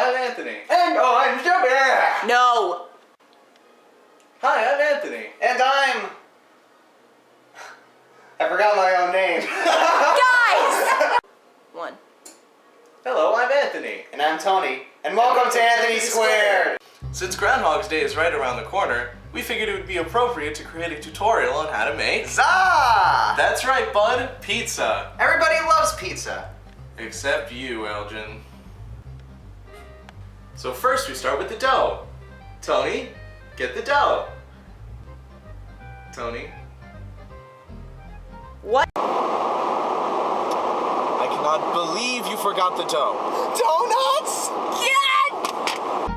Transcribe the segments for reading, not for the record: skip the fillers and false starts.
I'm Anthony. And I'm Joby. No. Hi, I'm Anthony. And I forgot my own name. Guys! One. Hello, I'm Anthony. And I'm Tony. And welcome to Anthony Squared. Since Groundhog's Day is right around the corner, we figured it would be appropriate to create a tutorial on how to make... Huzzah! That's right, bud. Pizza. Everybody loves pizza. Except you, Elgin. So first we start with the dough. Tony, get the dough. Tony. What? I cannot believe you forgot the dough. Donuts! Get!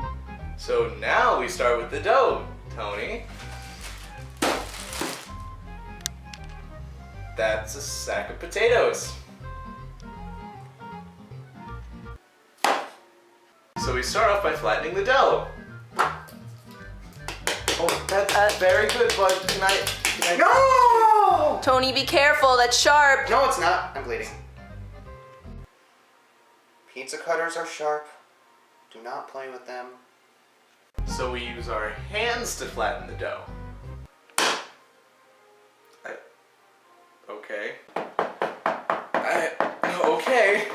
So now we start with the dough, Tony. That's a sack of potatoes. So we start off by flattening the dough. Oh, that's very good, bud. Can I... No! Tony, be careful. That's sharp. No, it's not. I'm bleeding. Pizza cutters are sharp. Do not play with them. So we use our hands to flatten the dough. Okay. Okay.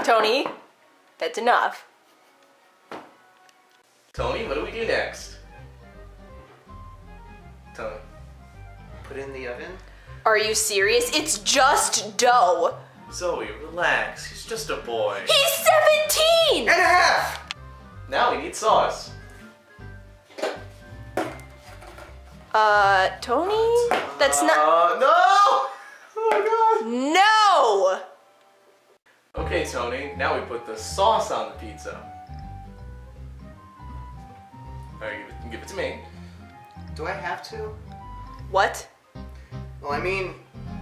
Tony, that's enough. Tony, what do we do next? Tony. Put it in the oven. Are you serious? It's just dough. Zoe, relax. He's just a boy. He's 17! And a half! Now we need sauce. Tony? That's not... No! Oh No! god. Okay, Tony. Now we put the sauce on the pizza. Alright, give it to me. Do I have to? What? Well, I mean,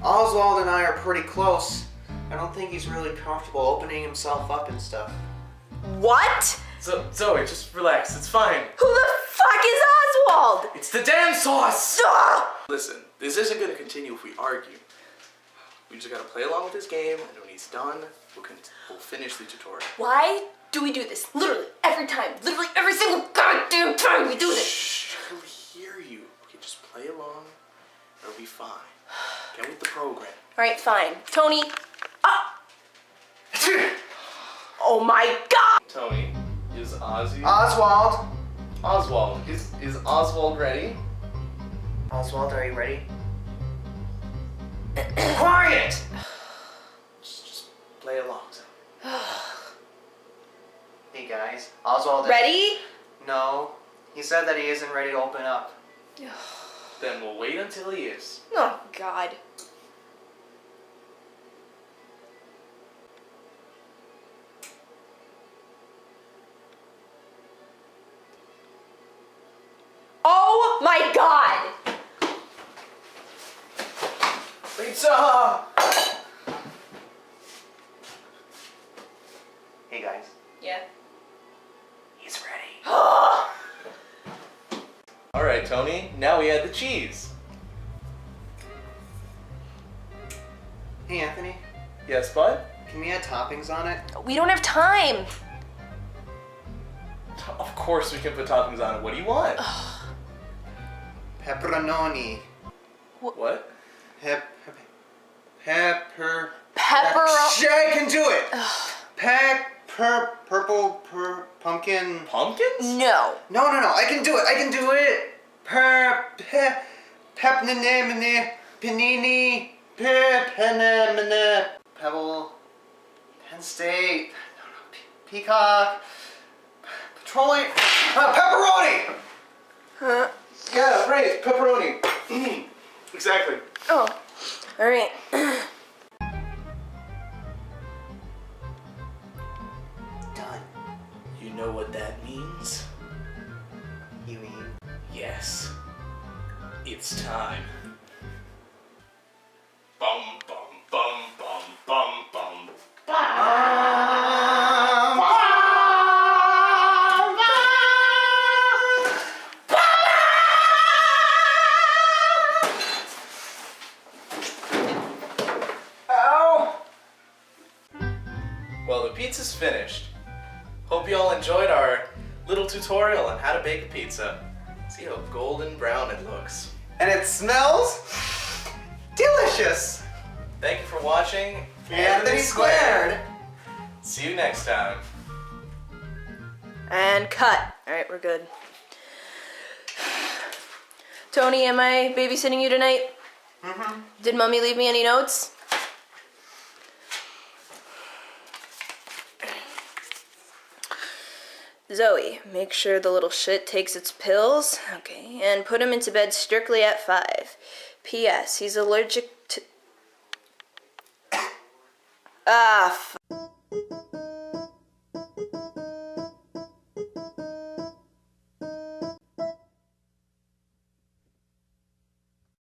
Oswald and I are pretty close. I don't think he's really comfortable opening himself up and stuff. What? So, Zoe, just relax. It's fine. Who the fuck is Oswald? It's the damn sauce! Ah! Listen, this isn't going to continue if we argue. We just gotta play along with this game, and when he's done, we'll finish the tutorial. Why do we do this? Literally every time. Literally every single goddamn time we do this. Shh, I will hear you. Okay, just play along. It'll be fine. Get with the program. Alright, fine. Tony. Ah! Oh my god! Tony, is Ozzy... Oswald! Oswald, is Oswald ready? Oswald, are you ready? Quiet! Just play along, Zoe. Hey guys, Oswald... Ready? No. He said that he isn't ready to open up. Then we'll wait until he is. Oh god. Oh my god! Pizza! Hey guys. Yeah. He's ready. Alright, Tony, now we add the cheese. Hey Anthony, Yes, bud? can we add toppings on it? We don't have time. Of course we can put toppings on it. What do you want? Pepperoni. What? Pepper... Pepperoni. I can do it! Pumpkin... Pumpkins? No. No, I can do it, panini, Pebble, Penn State, Peacock, Petroleum, pepperoni! Huh? Yeah, right, pepperoni. Exactly. Oh. Alright. Done. You know what that means? You mean? Yes. It's time. Bum bum bum bum bum bum. Ow! Well, the pizza's finished. Hope you all enjoyed our little tutorial on how to bake a pizza. See how golden brown it looks. And it smells delicious. Thank you for watching Anthony Squared. See you next time. And cut. Alright, we're good. Tony, am I babysitting you tonight? Mm-hmm. Did Mommy leave me any notes? Zoe, make sure the little shit takes its pills. Okay, and put him into bed strictly at 5. P.S. He's allergic to... Ah,